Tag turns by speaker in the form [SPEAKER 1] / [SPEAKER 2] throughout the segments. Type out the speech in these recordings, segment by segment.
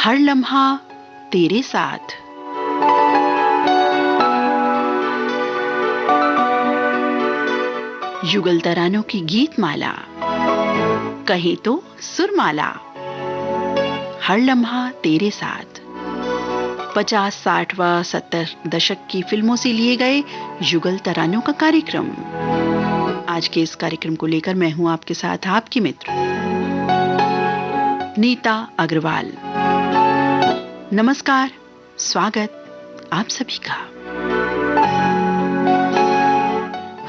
[SPEAKER 1] हर लम्हा तेरे साथ। युगल तरानों की गीत माला, कहे तो सुरमाला। हर लम्हा तेरे साथ 50, 60 व 70 दशक की फिल्मों से लिए गए युगल तरानों का कार्यक्रम। आज के इस कार्यक्रम को लेकर मैं हूं आपके साथ आपकी मित्र नीता अग्रवाल। नमस्कार, स्वागत आप सभी का।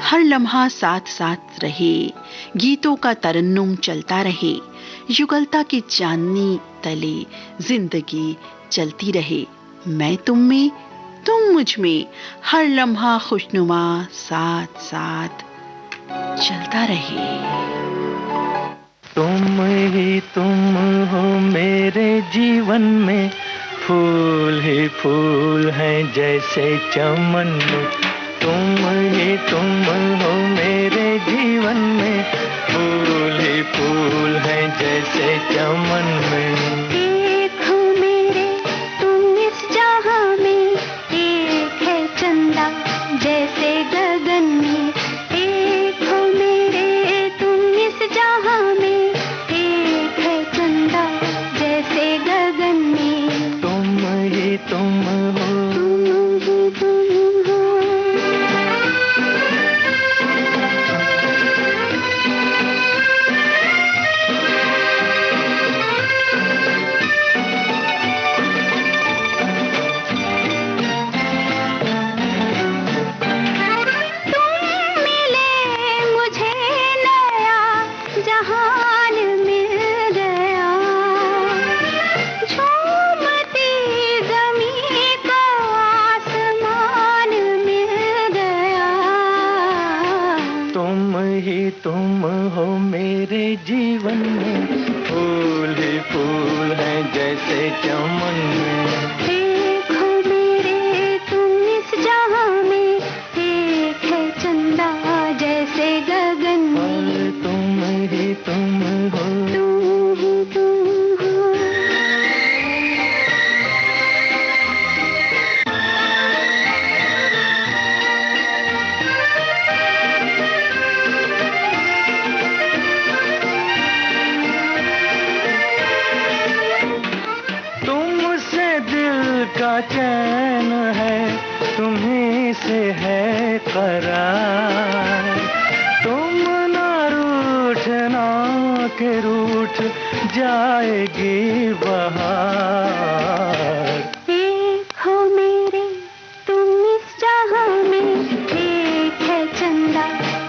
[SPEAKER 1] हर लम्हा साथ साथ रहे, गीतों का तरन्नुम चलता रहे, युगलता की चांदनी तले जिंदगी चलती रहे। मैं तुम में, तुम मुझ में, हर लम्हा खुशनुमा साथ साथ चलता रहे।
[SPEAKER 2] तुम ही तुम हो मेरे जीवन में, फूल ही फूल हैं जैसे चमन में। तुम ही तुम हो मेरे जीवन में, फूल ही फूल हैं जैसे चमन में।
[SPEAKER 3] एक हो मेरे तुम इस जहां में, एक है चंदा जैसे गगन में। एक हो मेरे तुम इस जहां में, एक है चंदा जैसे गगन में।
[SPEAKER 2] तुम ही तुम हो,
[SPEAKER 3] तुम ही तुम हो।
[SPEAKER 2] तुम हो मेरे जीवन में, फूल ही फूल हैं जैसे चमन में।
[SPEAKER 3] एक हो मेरे तुम इस जहां में, एक है चंदा जैसे गगन में।
[SPEAKER 2] तुम ही तुम हो,
[SPEAKER 3] तुम ही तुम हो।
[SPEAKER 2] का चैन है, तुम्हीं से है करार। तुम ना रूठना के रूठ जाएगी बहार।
[SPEAKER 3] एक हो मेरे तुम इस जहां में, एक है चंदा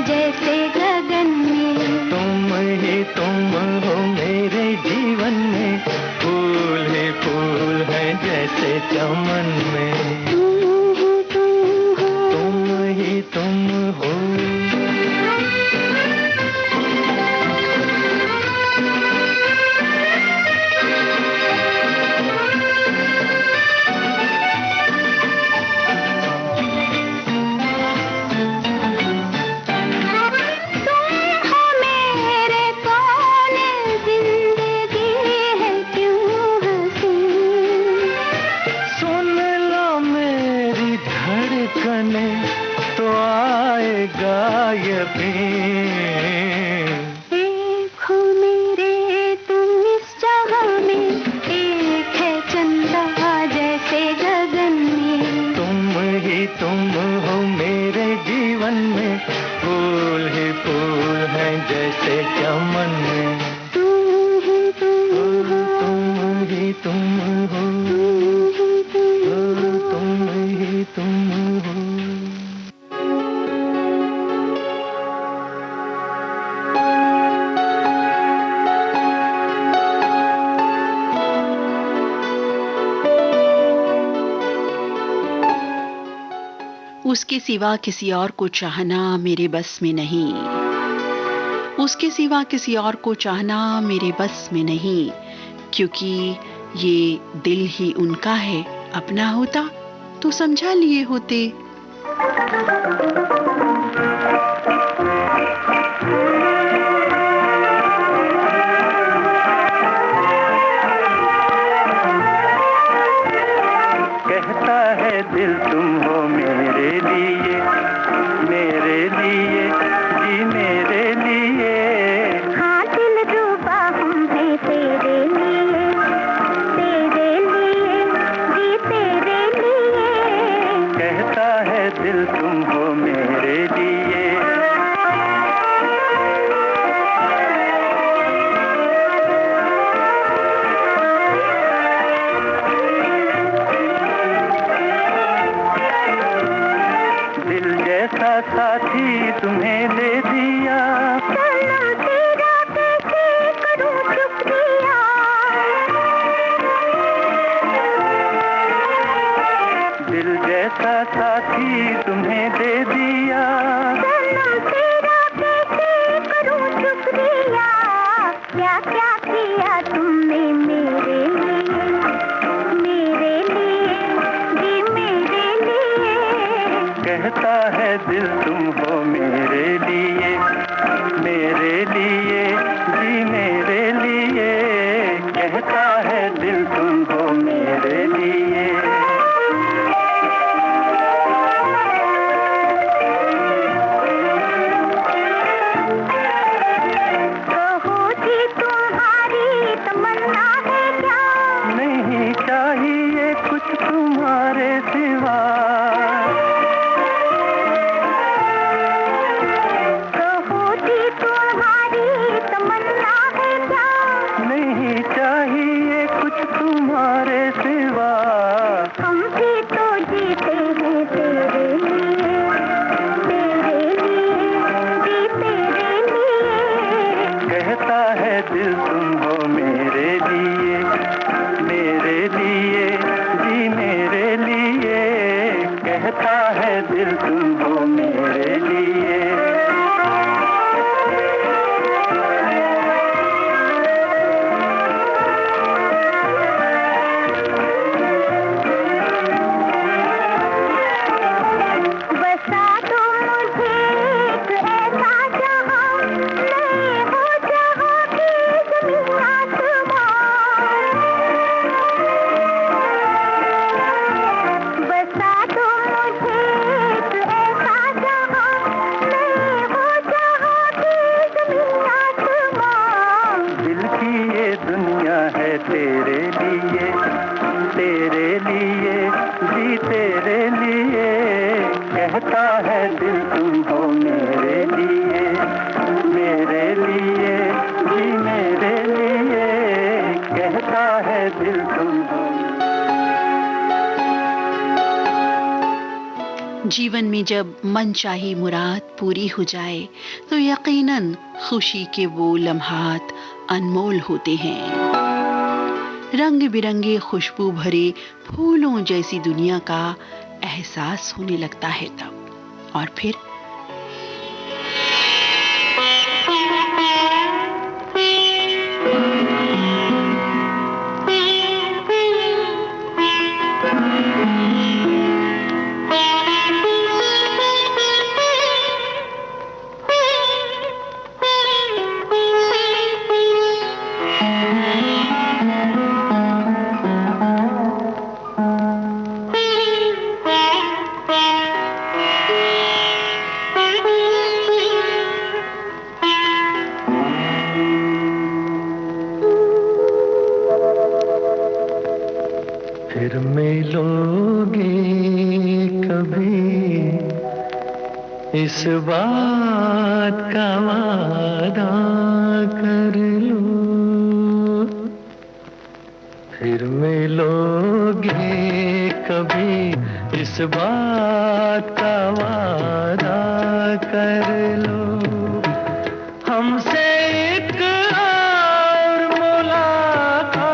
[SPEAKER 3] जैसे गगन में।
[SPEAKER 2] तुम ही तुम हो मेरे जीवन में, फूल ही फूल हैं जैसे चमन में।
[SPEAKER 3] तुम ही तुम हो,
[SPEAKER 2] तुम ही तुम हो। तो आएगा यकीन।
[SPEAKER 3] एक हो मेरे तुम इस जहां में, एक है चंदा जैसे गगन में।
[SPEAKER 2] तुम ही तुम हो मेरे जीवन में, फूल ही फूल हैं जैसे चमन में।
[SPEAKER 3] तुम ही तुम हो,
[SPEAKER 2] तुम ही तुम हो, तुम ही तुम हो।
[SPEAKER 1] उसके सिवा किसी और को चाहना मेरे बस में नहीं, उसके सिवा किसी और को चाहना मेरे बस में नहीं, क्योंकि ये दिल ही उनका है। अपना होता तो समझा लिए होते।
[SPEAKER 2] दिल तुम हो मेरे लिए, मेरे लिए जी मेरे लिए।
[SPEAKER 3] हाँ दिल डूबा हम है तेरे लिए, तेरे लिए जी तेरे लिए।
[SPEAKER 2] कहता है दिल तुम हो मेरे लिए। ऐसा साथी तुम्हें दे दिया,
[SPEAKER 3] सनम तेरा कैसे करूं शुक्रिया।
[SPEAKER 2] दिल जैसा साथी तुम्हें दे दिया,
[SPEAKER 3] सनम तेरा कैसे करूं शुक्रिया। क्या क्या किया तुमने मेरे लिए, मेरे लिए जी मेरे लिए।
[SPEAKER 2] कहता है दिल तुम हो मेरे लिए, मेरे लिए जी मेरे लिए। कहता है दिल तुम हो मेरे लिए।
[SPEAKER 3] कहो जी तुम्हारी तमन्ना है क्या,
[SPEAKER 2] नहीं चाहिए कुछ तुम्हारे सिवा। नहीं चाहिए कुछ तुम्हारे सिवा।
[SPEAKER 3] हम भी तो जीते हैं तेरे लिए, तेरे लिए जी तेरे लिए।
[SPEAKER 2] कहता है दिल तुम हो मेरे लिए, मेरे लिए जी मेरे लिए। कहता है दिल तुम हो मेरे लिए। दुनिया है तेरे लिए, तेरे लिए जी तेरे लिए। कहता है दिल तुम हो मेरे लिए, मेरे लिए जी मेरे लिए। कहता है दिल तुम हो।
[SPEAKER 1] जीवन में जब मनचाही मुराद पूरी हो जाए तो यकीनन खुशी के वो लम्हात अनमोल होते हैं। रंग बिरंगे खुशबू भरे फूलों जैसी दुनिया का एहसास होने लगता है तब। और फिर
[SPEAKER 2] फिर मिलोगे कभी इस बात का वादा कर लो। फिर मिलोगे कभी इस बात का वादा कर लो। हमसे एक और मुलाकात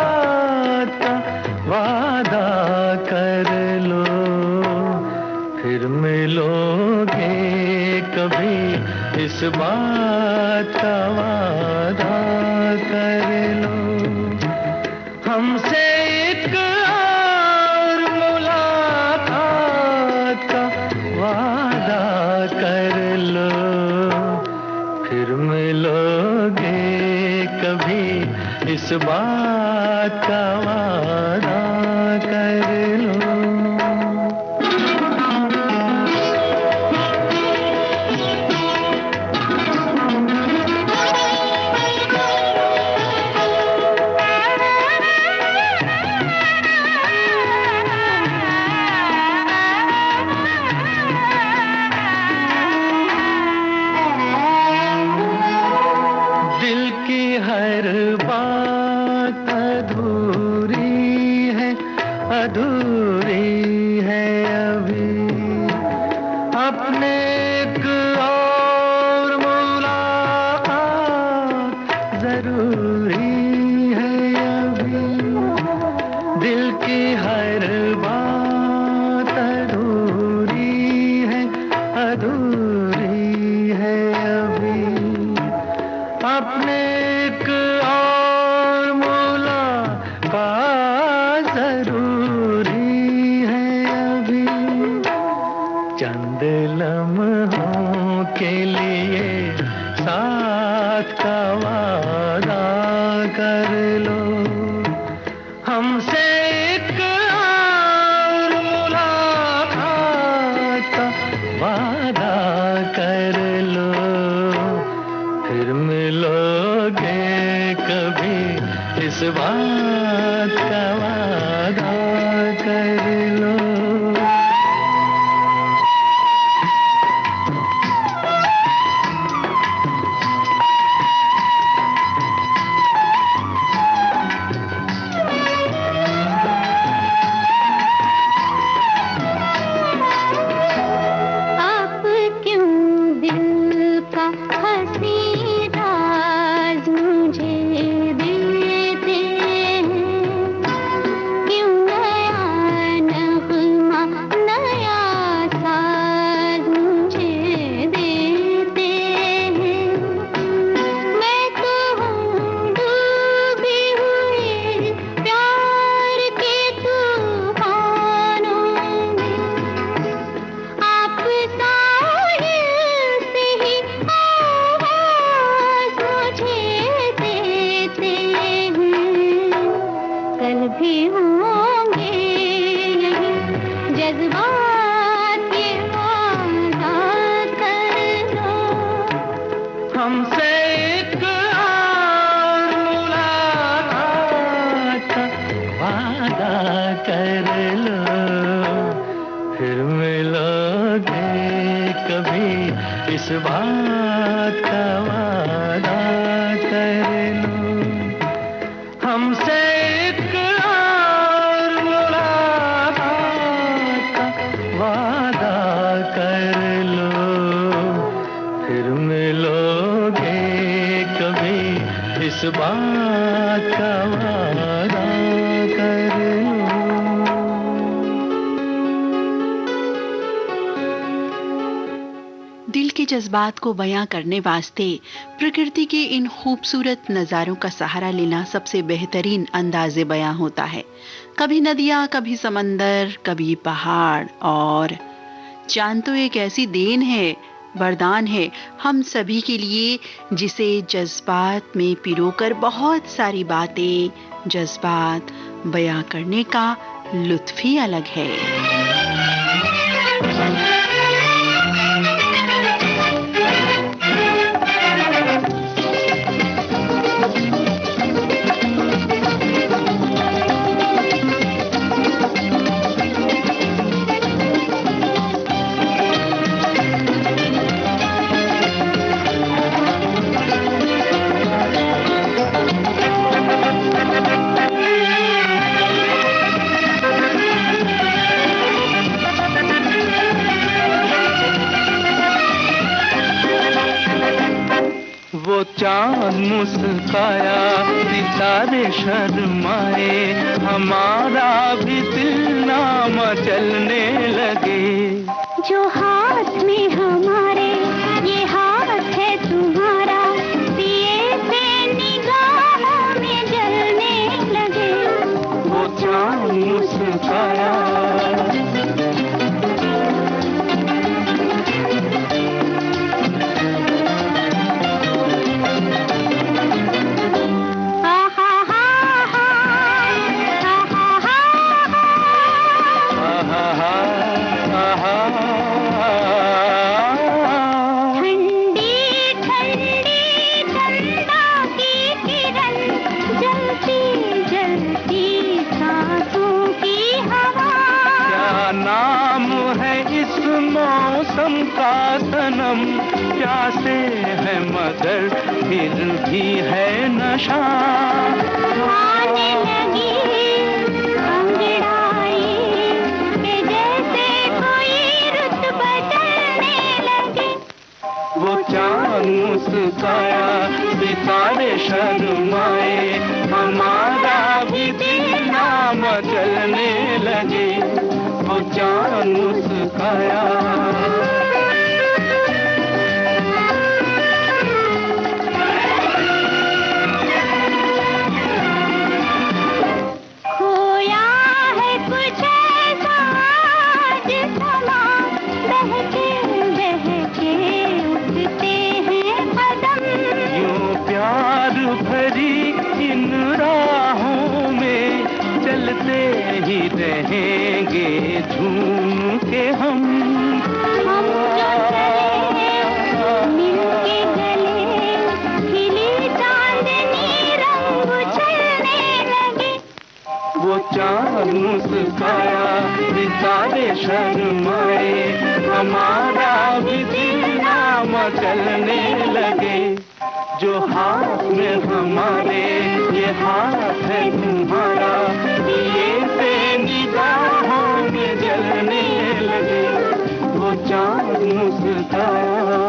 [SPEAKER 2] का वादा कर लो। फिर मिलोगे कभी इस बात का वादा कर लो। हमसे एक और मुलाकात का वादा कर लो। फिर मिलोगे कभी इस बात का वादा कर लो। अधूरी है अभी। अपने एक और मुलाकात जरूरी है अभी। दिल की हर बात अधूरी है अभी। अपने एक और मुलाकात जरूरी है अभी। चंद लम्हों के लिए साथ का वादा कर लो। हमसे एक और मुलाकात का वादा कर लो। फिर मिलोगे कभी इस बात का वादा कर लो। हमसे एक और मुलाकात का वादा कर लो। फिर मिलोगे कभी इस बात का वादा कर लो। हमसे एक और मुलाकात का वादा कर लो। फिर मिलोगे कभी इस बात का वादा कर लो।
[SPEAKER 1] दिल के जज्बात को बयां करने वास्ते प्रकृति के इन खूबसूरत नज़ारों का सहारा लेना सबसे बेहतरीन अंदाज़े बयां होता है। कभी नदियाँ, कभी समंदर, कभी पहाड़, और चांद तो एक ऐसी देन है, वरदान है हम सभी के लिए, जिसे जज्बात में पिरोकर बहुत सारी बातें, जज्बात बयां करने का लुत्फ ही अलग है।
[SPEAKER 2] वो चाँद मुस्काया, सितारे शर्माए, हमारा भी दिल ना मचलने लगे।
[SPEAKER 3] जो हाथ में हमारे ये हाथ है तुम्हारा, दिए से निगाहों में जलने लगे।
[SPEAKER 2] वो चाँद मुस्काया, मौसम का सनम प्यासे है मगर फिर भी है नशा।
[SPEAKER 3] आने लगी अंगड़ाई
[SPEAKER 2] मचलने लगे, वो चांद मुस्काया।
[SPEAKER 3] खोया है कुछ ऐसा आज समा, बहके बहके उठते हैं कदम।
[SPEAKER 2] यूं प्यार भरी इन राहों में चलते ही रहेंगे झूम के हम
[SPEAKER 3] जो चले मिलके गले, खिली चांदनी रंग उछलने लगे।
[SPEAKER 2] वो चांद मुस्काया, सितारे शर्माए, हमारा भी जीना मचलने लगे। जो हाथ में हमारे ये हाथ है तुम्हारा, दिए से निगाहों में जलने लगे, वो चांद मुस्काया।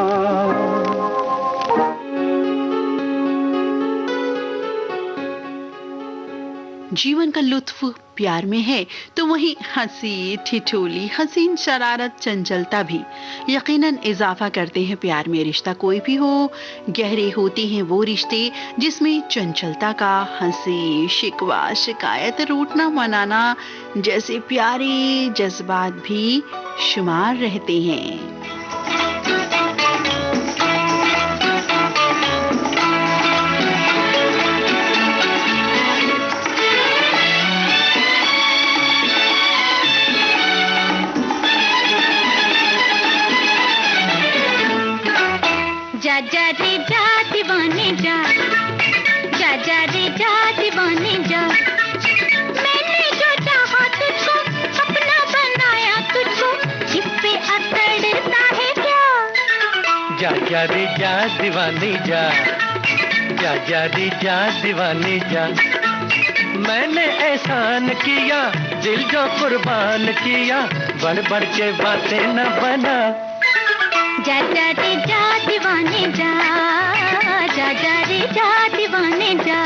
[SPEAKER 1] जीवन का लुत्फ प्यार में है तो वहीं हंसी, ठिठोली, हसीन शरारत, चंचलता भी यकीनन इजाफा करते हैं प्यार में। रिश्ता कोई भी हो, गहरे होते हैं वो रिश्ते जिसमें चंचलता का, हंसी, शिकवा, शिकायत, रूठना मनाना जैसे प्यारे जज्बात भी शुमार रहते हैं।
[SPEAKER 3] जा जा रे जा दीवाने जा, जा जा रे जा दीवाने जा। मैंने जो चाहा तुझको, अपना बनाया तुझको, इस पे अकड़ता है क्या?
[SPEAKER 2] जा जा रे जा दीवानी जा, जा जा रे जा दीवानी जा। मैंने एहसान किया, दिल जो कुर्बान किया, बढ़ बढ़ के बातें न बना।
[SPEAKER 3] जा जा रे जा दीवाने जा, जा जा रे जा दीवाने जा।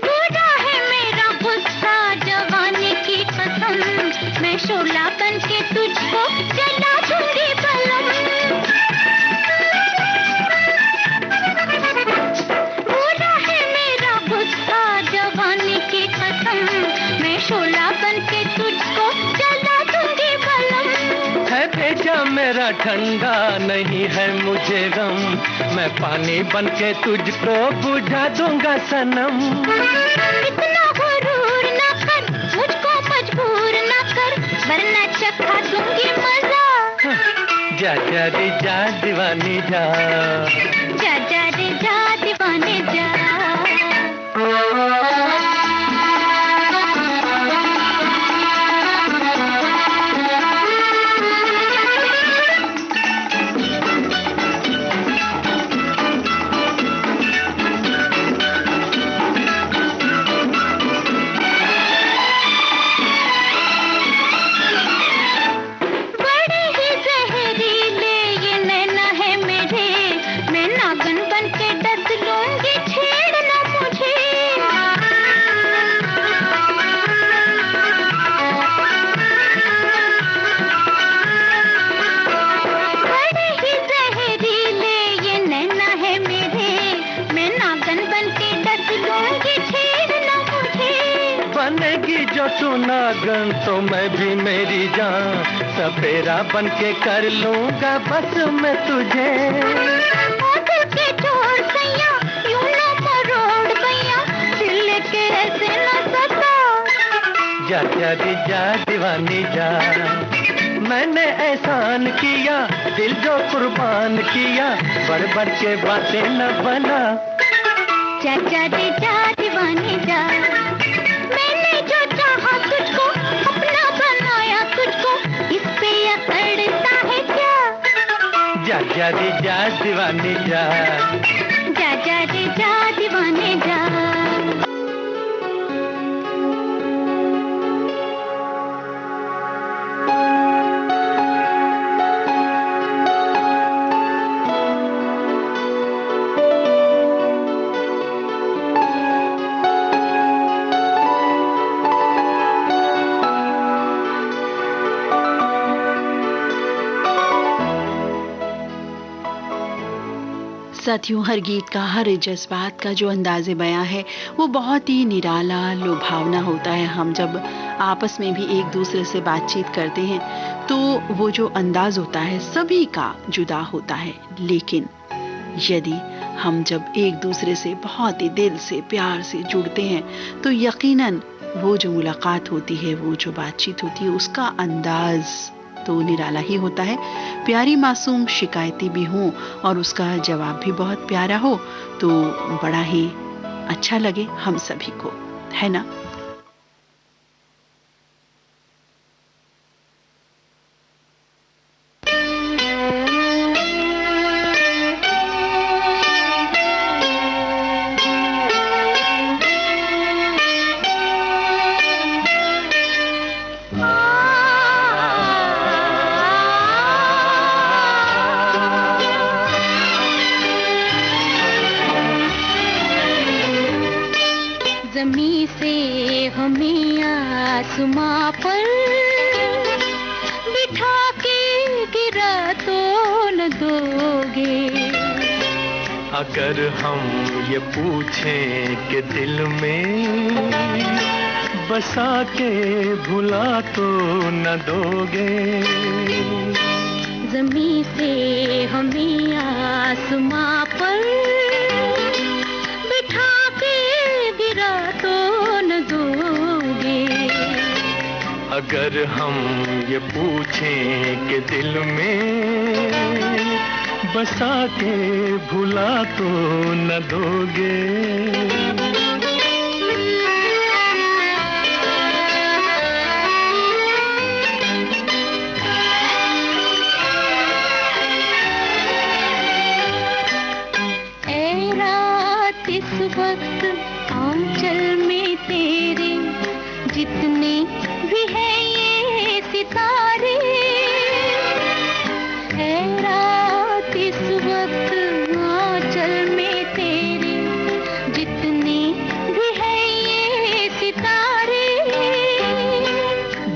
[SPEAKER 3] बुरा है मेरा गुस्सा जवानी की कसम, मैं शोला बन के तुझको जला दूंगी बलम। बुरा है मेरा गुस्सा जवानी की कसम, मैं शोला बन के तुझको जला दूंगी बलम।
[SPEAKER 2] है भेजा मेरा ठंडा, नहीं है मुझे गम, मैं पानी बन के तुझको बुझा दूंगा सनम।
[SPEAKER 3] इतना गुरूर ना कर, मुझको मजबूर ना कर, वरना चखा दूंगी मजा।
[SPEAKER 2] जा जा रे जा दीवानी जा,
[SPEAKER 3] जा जा रे जा दीवाने जा। बड़े ही जहरीले ये नैना है मेरे, मैं नागिन बन के डस लूंगी, छेड़ना मुझे। बड़े ही जहरीले ये नैना है मेरे, मैं नागिन बन के डस लूंगी, छेड़ना मुझे।
[SPEAKER 2] बनेगी जो तू नागन तो मैं भी मेरी जान, सपेरा बन के कर लूंगा बस मैं तुझे।
[SPEAKER 3] दिल के चोर सैया, यूं ना मरोड़ गैया, दिल के ऐसे न सता।
[SPEAKER 2] जा जा रे जा दीवानी जा। मैंने एहसान किया, दिल जो कुर्बान किया, बढ़ बढ़ के बातें न बना।
[SPEAKER 3] जा जा रे जा दीवाने जा। मैंने जो चाहा तुझको, अपना बनाया तुझको, इस पे अकड़ता है क्या?
[SPEAKER 2] जा जा रे जा दीवानी जा,
[SPEAKER 3] जा जा रे जा दीवाने जा।
[SPEAKER 1] साथियों, हर गीत का, हर जज्बात का जो अंदाज़े बयां है वो बहुत ही निराला, लुभावना होता है। हम जब आपस में भी एक दूसरे से बातचीत करते हैं तो वो जो अंदाज होता है सभी का जुदा होता है। लेकिन यदि हम जब एक दूसरे से बहुत ही दिल से, प्यार से जुड़ते हैं तो यकीनन वो जो मुलाकात होती है, वो जो बातचीत होती है, उसका अंदाज तो निराला ही होता है। प्यारी मासूम शिकायतें भी हों और उसका जवाब भी बहुत प्यारा हो तो बड़ा ही अच्छा लगे हम सभी को, है ना?
[SPEAKER 3] ज़मीं से हमें आसमां पर बिठा के गिरा तो न दोगे।
[SPEAKER 2] अगर हम ये पूछें कि दिल में बसा के भुला तो न दोगे।
[SPEAKER 3] ज़मीं से हमें आसमां पर बिठा के गिरा तो न दोगे।
[SPEAKER 2] अगर हम ये पूछें कि दिल में बसा के भुला तो न दोगे।
[SPEAKER 3] इस वक्त आंचल में तेरे जितने भी हैं ये सितारे, है रात इस वक्त आंचल में तेरे जितने भी हैं ये सितारे।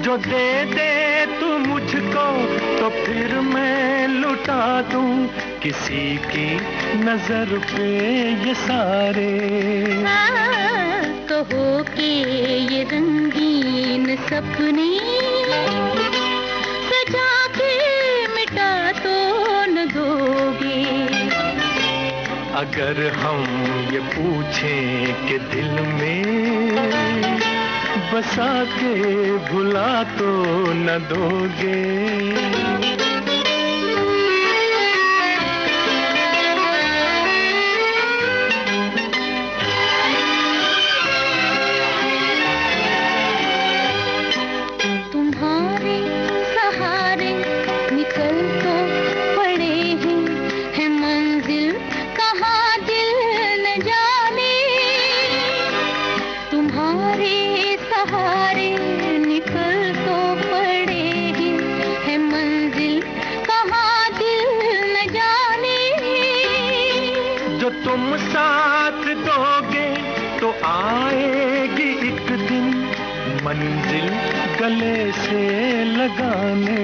[SPEAKER 2] जो दे दे तू मुझको तो फिर मैं लुटा दूं किसी की नजर पे ये सारे।
[SPEAKER 3] कहो कि ये रंगीन सपने सजा के मिटा तो न दोगे।
[SPEAKER 2] अगर हम ये पूछें कि दिल में बसा के भुला तो न दोगे। तुम साथ दोगे तो आएगी एक दिन मंजिल गले से लगाने।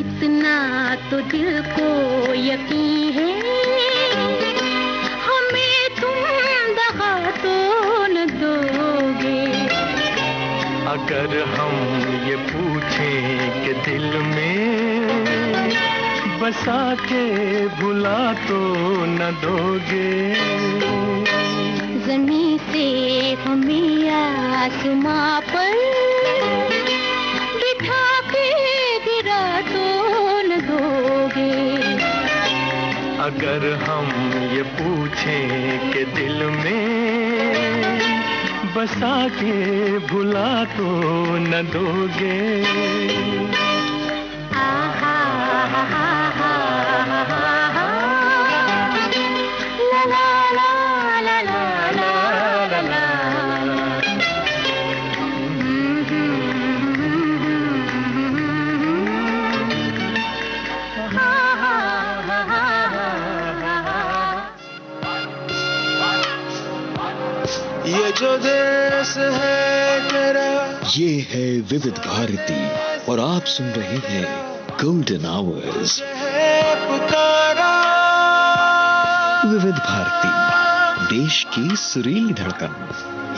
[SPEAKER 3] इतना तो दिल को यकीन है हमें तुम दगा तो न दोगे।
[SPEAKER 2] अगर हम ये पूछें कि दिल में बसा के भुला तो न दोगे।
[SPEAKER 3] ज़मीं से हमें आसमां पर बिठा के गिरा तो न दोगे।
[SPEAKER 2] अगर हम ये पूछें कि दिल में बसा के भुला तो न दोगे।
[SPEAKER 4] ये जो देश है तेरा,
[SPEAKER 5] ये है विविध भारती और आप सुन रहे हैं गोल्डन आवर्स।
[SPEAKER 4] पुकारा
[SPEAKER 5] विविध भारती, देश की सुरीली धड़कन।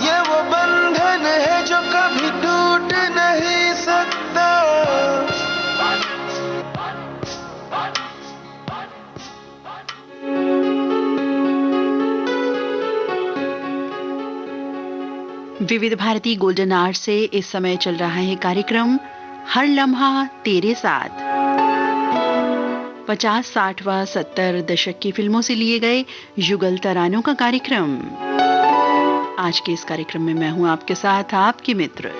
[SPEAKER 4] ये वो बंधन है जो कभी टूट नहीं सकता।
[SPEAKER 1] विविध भारती गोल्डन आवर से इस समय चल रहा है कार्यक्रम हर लम्हा तेरे साथ। 50, 60 व 70 दशक की फिल्मों से लिए गए युगल तरानों का कार्यक्रम। आज के इस कार्यक्रम में मैं हूं आपके साथ आपकी मित्र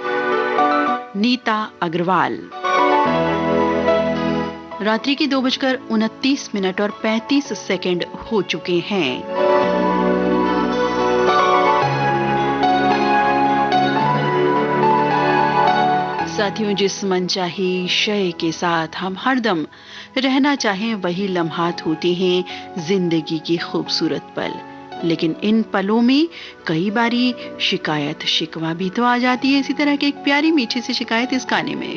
[SPEAKER 1] नीता अग्रवाल। रात्रि के 2:29 और 35 सेकंड हो चुके हैं। साथियों, जिस मनचाही शय के साथ हम हरदम रहना चाहें वही लम्हात होते हैं जिंदगी की खूबसूरत पल। लेकिन इन पलों में कई बारी शिकायत शिकवा भी तो आ जाती है। इसी तरह की एक प्यारी मीठी सी शिकायत इस गाने में।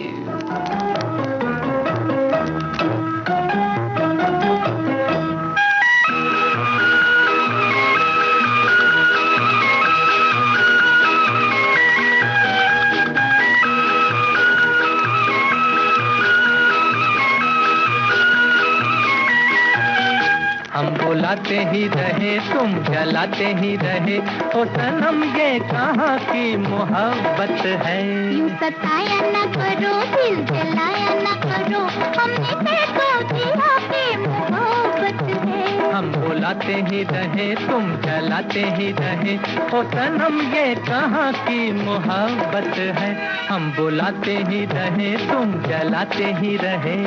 [SPEAKER 2] हम बुलाते ही रहे तुम जलाते ही रहे, ओ सनम ये कहाँ की मोहब्बत है।
[SPEAKER 3] यूं सताया न करो, दिल जलाया न करो, हमने देखो किया कि मोहब्बत है।
[SPEAKER 2] हम बुलाते ही रहे तुम जलाते ही रहे, ओ सनम ये कहाँ की मोहब्बत है। हम बुलाते ही रहे तुम जलाते ही रहे।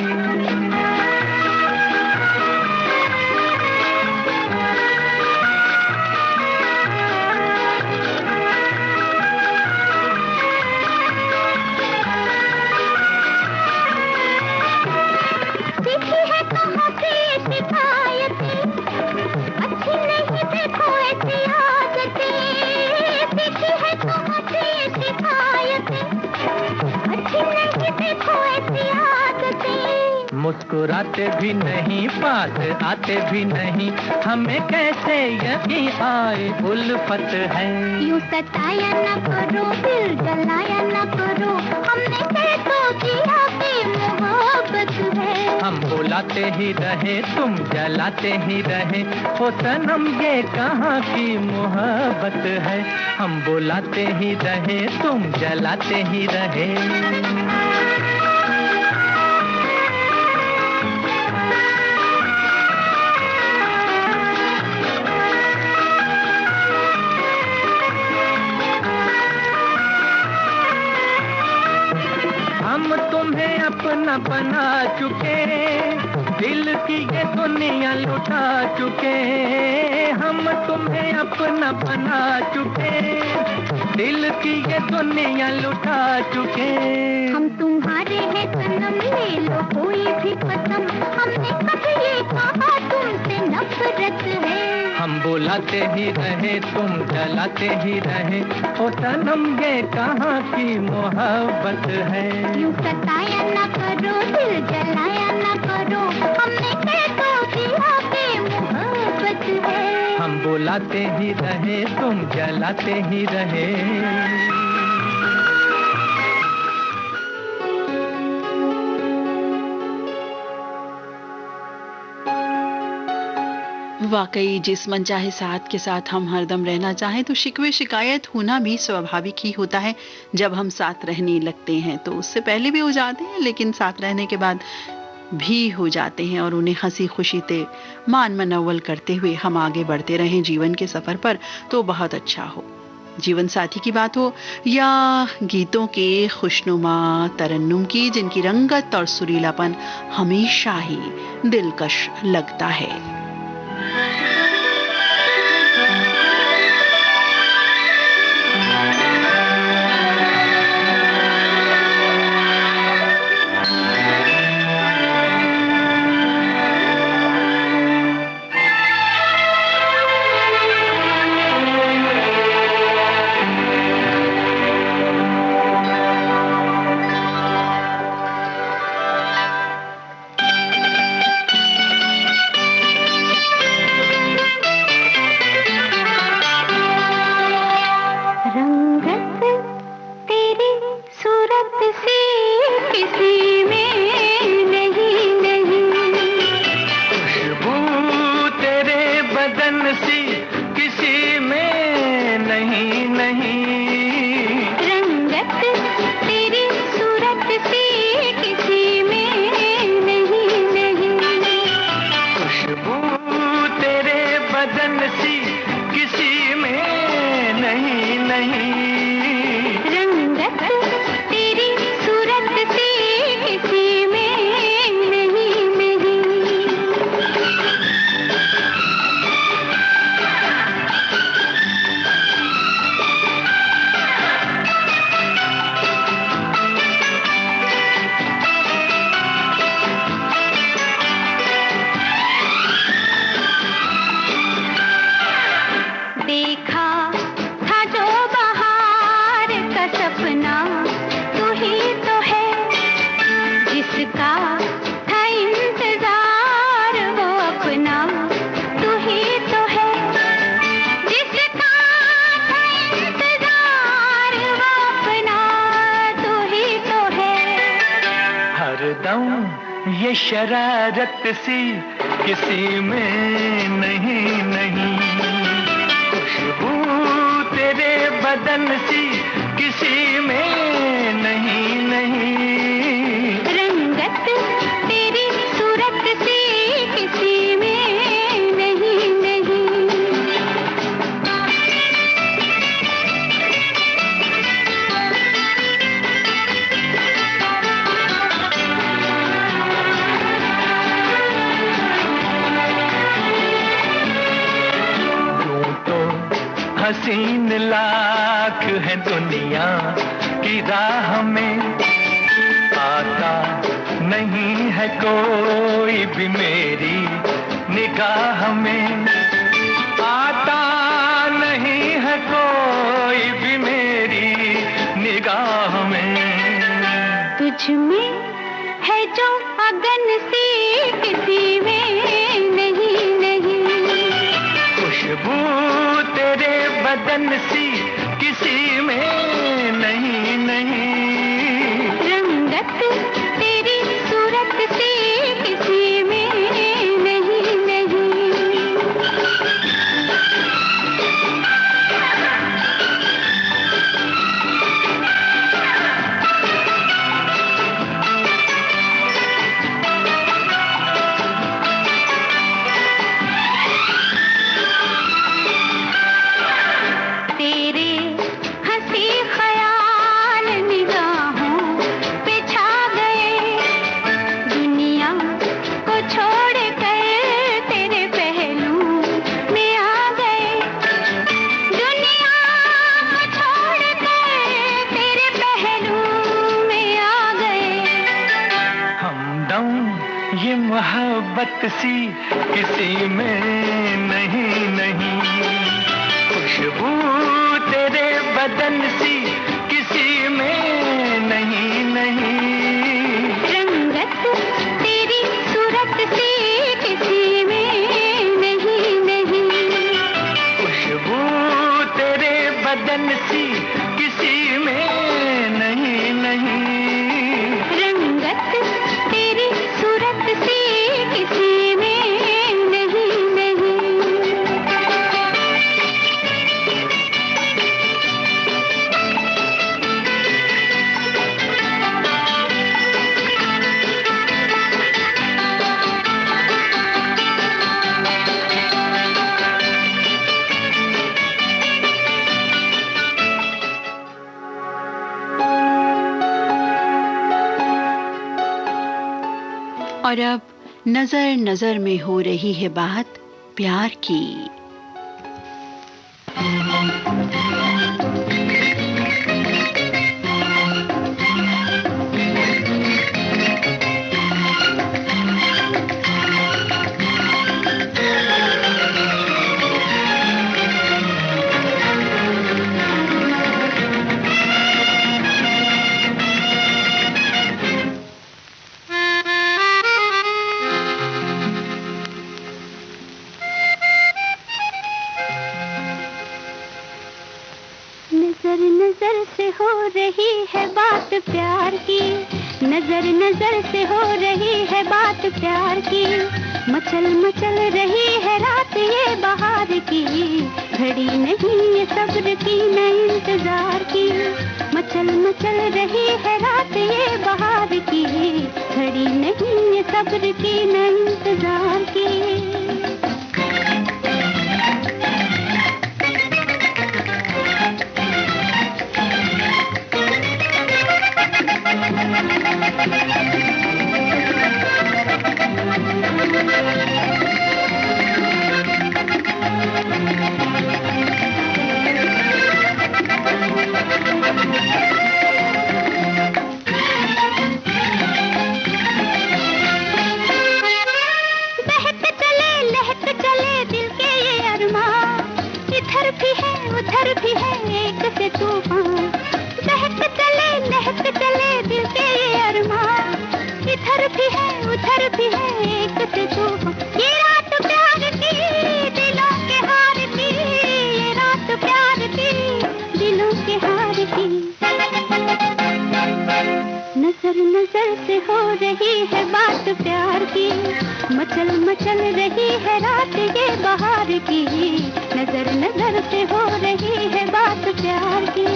[SPEAKER 2] मुस्कुराते भी नहीं, पास आते भी नहीं, हमें कैसे यकीन आए उल्फत है।
[SPEAKER 3] यूं सताया न करो, दिल जलाया न करो, हमने कैसे किया कि मोहब्बत है।
[SPEAKER 2] हम बुलाते ही रहे तुम जलाते ही रहे, ओ सनम ये कहाँ की मोहब्बत है। हम बुलाते ही रहे तुम जलाते ही रहे। हम तुम्हें अपना बना चुके, दिल की ये दुनिया लुटा चुके। हम तुम्हें अपना बना चुके, दिल की ये दुनिया लुटा चुके।
[SPEAKER 3] हम तुम्हारे हैं सनम, ले लो कोई भी कसम, हमने कभी ये कहा तुमसे नफरत है।
[SPEAKER 2] हम बुलाते ही रहे तुम जलाते ही रहे, ओ सनम ये कहाँ की मोहब्बत है।
[SPEAKER 3] यूं सताया न करो, दिल जलाया न करो, हमने कैसे किया कि मोहब्बत है।
[SPEAKER 2] हम बुलाते ही रहे तुम जलाते ही रहे।
[SPEAKER 1] वाकई जिस मनचाहे साथ के साथ हम हरदम रहना चाहें तो शिकवे शिकायत होना भी स्वाभाविक ही होता है। जब हम साथ रहने लगते हैं तो उससे पहले भी हो जाते हैं, लेकिन साथ रहने के बाद भी हो जाते हैं और उन्हें हंसी खुशी से मान मनव्वल करते हुए हम आगे बढ़ते रहें जीवन के सफर पर तो बहुत अच्छा हो। जीवन साथी की बात हो या गीतों के खुशनुमा तरन्नुम की, जिनकी रंगत और सुरीलापन हमेशा ही दिलकश लगता है।
[SPEAKER 2] नहीं।
[SPEAKER 3] रंगत तेरी सूरत सी किसी में नहीं नहीं। देखा था जो बहार का सपना, तू ही तो है जिसका था इंतजार, वो अपना तू ही तो है जिसका था इंतजार, वो अपना तू ही तो है।
[SPEAKER 2] हरदम ये शरारत सी किसी में नहीं नहीं। खुशबू तेरे बदन सी किसी में नहीं नहीं।
[SPEAKER 3] रंगत तेरी सूरत सी किसी में नहीं नहीं।
[SPEAKER 2] यूं तो हसीन लाख है दुनिया की राह में, आता नहीं है कोई भी मेरी निगाह में। आता नहीं है कोई भी मेरी निगाह में।
[SPEAKER 3] तुझ में है जो अगन सी किसी में नहीं नहीं।
[SPEAKER 2] खुशबू तेरे बदन सी किसी में नहीं नहीं।
[SPEAKER 3] रंगत तेरी सूरत सी किसी में नहीं नहीं। तेरे हंसी ख्याल निगाहों पे छा गए, दुनिया को छोड़ कर तेरे पहलू में आ गए। दुनिया को छोड़ कर तेरे पहलू में आ गए।
[SPEAKER 2] हमदम ये मोहब्बत सी किसी में नहीं नहीं। खुशबू तेरे बदन सी किसी में नहीं नहीं।
[SPEAKER 3] रंगत तेरी सूरत सी किसी में नहीं नहीं।
[SPEAKER 2] खुशबू तेरे बदन सी किसी में नहीं नहीं।
[SPEAKER 3] रंगत तेरी सूरत सी किसी में नहीं नहीं।
[SPEAKER 1] और अब नजर नजर में हो रही है बात प्यार की।
[SPEAKER 3] नजर नजर से हो रही है बात प्यार की, नजर नजर से हो रही है बात प्यार की। मचल मचल रही है रात ये बहार की, घड़ी नहीं ये सब्र की न इंतजार की। मचल मचल रही है रात ये बहार की, घड़ी नहीं ये सब्र की न इंतजार की। उधर भी है एक से तूफान, बहक चले लहक चले दिल के ये अरमान, इधर भी है उधर भी है एक से तूफान। ये रात प्यार की दिलों के हार की, ये रात प्यार की दिलों के हार की। नजर नजर से हो रही है बात प्यार की, मचल मचल रही है रात ये बहार की। नजर नजर से हो रही है बात प्यार की।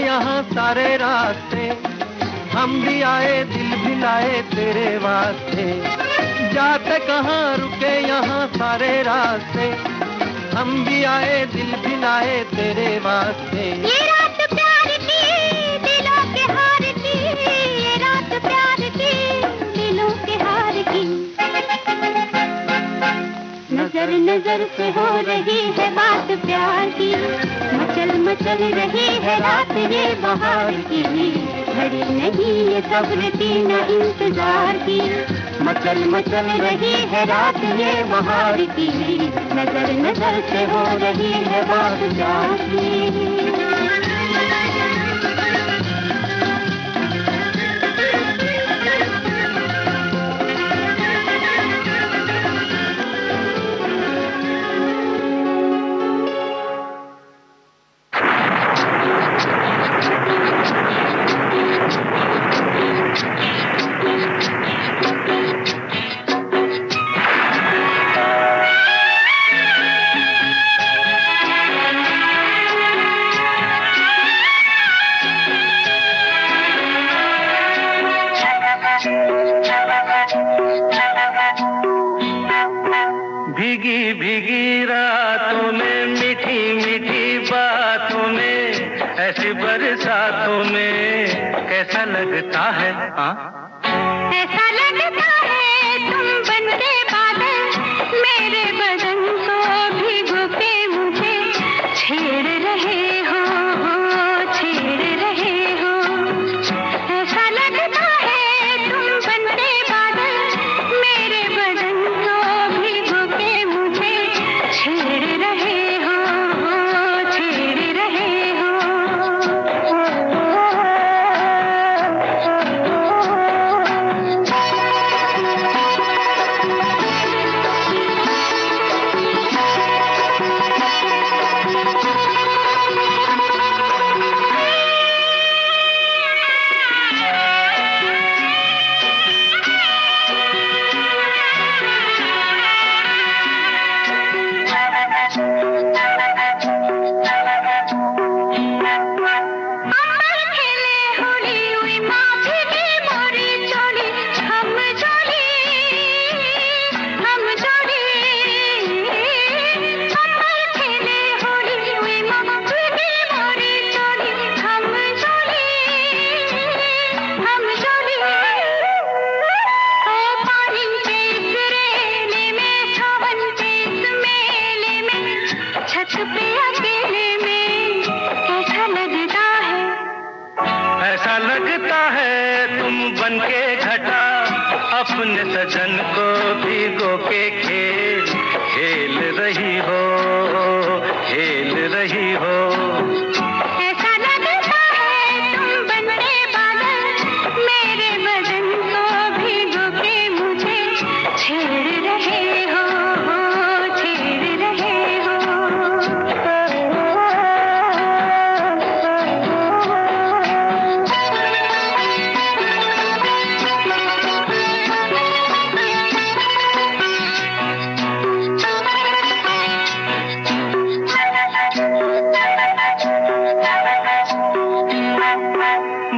[SPEAKER 2] यहाँ सारे रास्ते हम भी आए दिल भी लाए तेरे वास्ते। जाते कहाँ रुके यहाँ सारे रास्ते, हम भी आए दिल भी लाए तेरे वास्ते।
[SPEAKER 3] ये रात प्यार की दिलों के हार की, ये रात प्यार की दिलों के हार की। नजर नजर से हो रही है बात प्यार की, मचल मचल रही है रात ये बहार की। घड़ी नहीं ये सब्र की न इंतजार की, मचल मचल रही है रात ये बहार की। नजर नजर से हो रही है बात प्यार की।
[SPEAKER 2] भीगी भीगी रातों में मीठी मीठी बातों में, ऐसी बरसातों में कैसा लगता है।
[SPEAKER 3] ऐसा लगता है तुम बनके बादल, मेरे बदन को भिगो के मुझे छेड़ रहे हो, छेड़ रहे हो। ऐसा लगता है तुम बनके बादल, मेरे बदन को भिगो के मुझे छेड़ रहे हो, छेड़ रहे हो। छत पे अकेले में कैसा लगता है,
[SPEAKER 2] ऐसा लगता है तुम बनके घटा, अपने सजन को भिगो के खेल खेल रही हो, खेल रही हो।
[SPEAKER 3] ऐसा लगता है तुम बनके बादल, मेरे बदन को भिगो के मुझे छेड़ रहे हो, छेड़ रहे हो।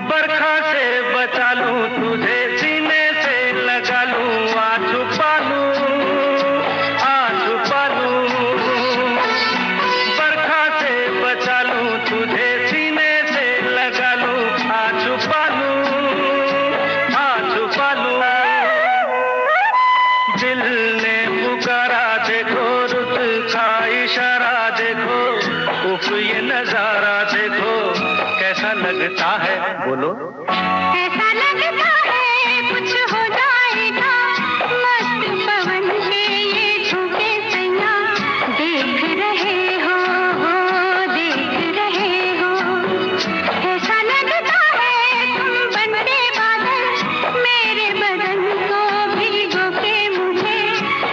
[SPEAKER 2] बरखा से बचा लूं तुझे, सीने से लगा लूं, आ छुपा लूं, आ छुपा लूं। बरखा से बचा लूं तुझे, सीने से लगा लूं, आ छुपा लूं, आ छुपा लूं। दिल ने पुकारा देखो, रुत का इशारा देखो, उफ ये नजारा देखो, कैसा लगता है बोलो।
[SPEAKER 3] ऐसा लगता है कुछ हो जाएगा, मस्त पवन के ये झोंके सैया, देख रहे हो देख रहे हो। ऐसा लगता है तुम बनते बादल, मेरे बदन को भिगो के मुझे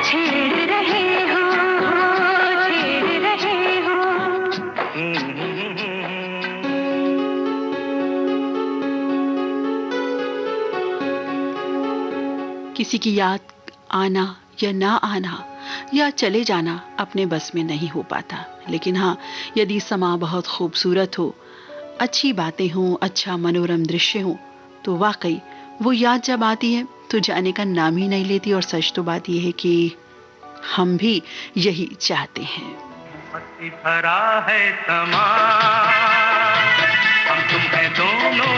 [SPEAKER 3] छेड़ रहे हो छेड़ रहे हो।
[SPEAKER 1] किसी की याद आना या ना आना या चले जाना अपने बस में नहीं हो पाता, लेकिन हाँ, यदि समा बहुत खूबसूरत हो, अच्छी बातें हों, अच्छा मनोरम दृश्य हो, तो वाकई वो याद जब आती है तो जाने का नाम ही नहीं लेती। और सच तो बात यह है कि हम भी यही चाहते हैं।
[SPEAKER 2] मस्ती भरा है समा, हम तुम हैं दोनों